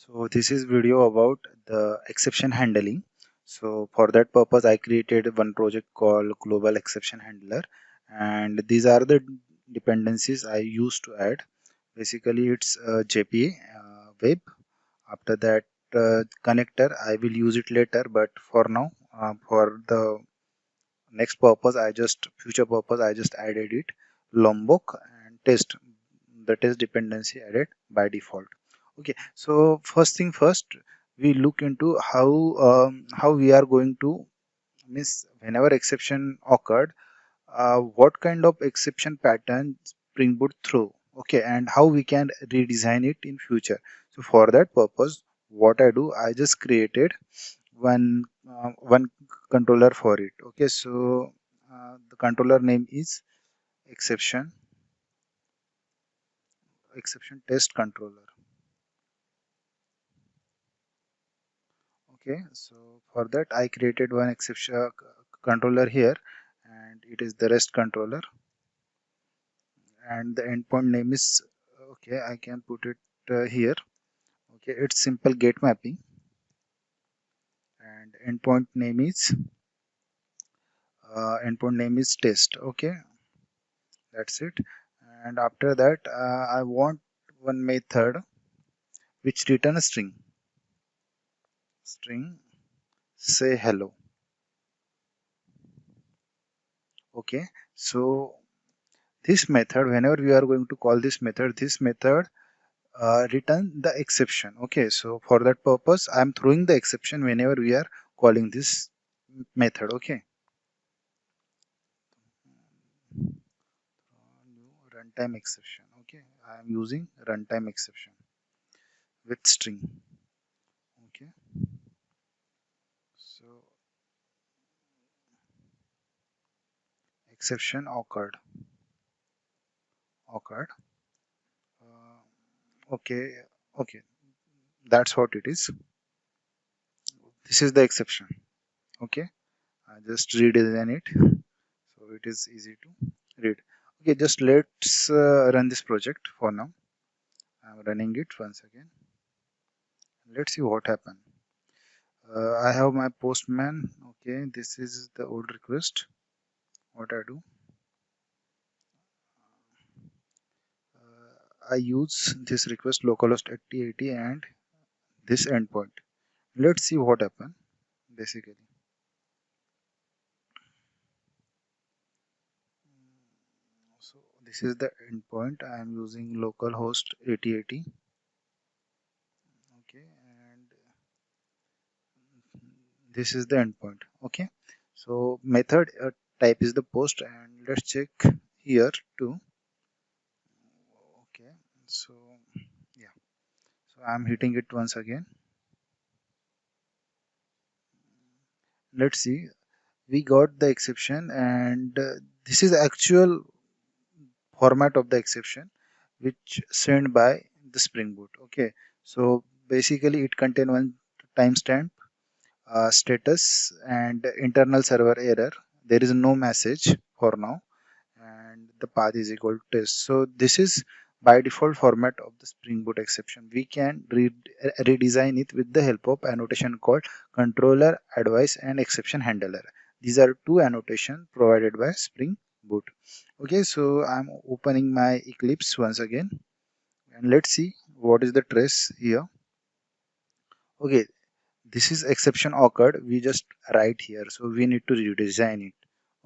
So this is video about the exception handling. So for that purpose, I created one project called Global Exception Handler, and these are the dependencies I used to add. Basically, it's JPA web. After that, connector I will use it later, but for now, for the next purpose, future purpose I just added it Lombok and test. The test dependency added by default. Okay, so first thing first, we look into how we are going to miss whenever exception occurred, what kind of exception pattern Spring Boot throw. Okay, and how we can redesign it in future. So for that purpose, what I do, I just created one controller for it. Okay, so the controller name is exception exception test controller. Okay, so for that I created one exception controller here, and it is the REST controller, and the endpoint name is, okay, I can put it here. Okay, it's simple gate mapping, and endpoint name is test. Okay, that's it. And after that, I want one method which return a string say hello. Okay, so this method, whenever we are going to call this method return the exception. Okay, so for that purpose I'm throwing the exception whenever we are calling this method. Okay, new runtime exception. Okay, I am using runtime exception with string. Okay, so exception occurred. Okay, okay, that's what it is. This is the exception. Okay, I just redesign it so it is easy to read. Okay, just let's run this project. For now I'm running it once again. Let's see what happened. I have my postman. Okay, this is the old request. What I do, I use this request localhost 8080 and this endpoint. Let's see what happened. Basically, so this is the endpoint. I am using localhost 8080. Okay, and this is the endpoint. Okay, so method type is the post, and let's check here too. Okay, so yeah, so I'm hitting it once again. Let's see, we got the exception, and this is the actual format of the exception which sent by the Spring Boot. Okay, so basically it contain one timestamp, status, and internal server error. There is no message for now, and the path is equal to test. So this is by default format of the Spring Boot exception. We can redesign it with the help of annotation called controller, advice, and exception handler. These are two annotations provided by Spring Boot. Okay, so I'm opening my Eclipse once again, and let's see what is the trace here. Okay, this is exception occurred. We just write here, so we need to redesign it.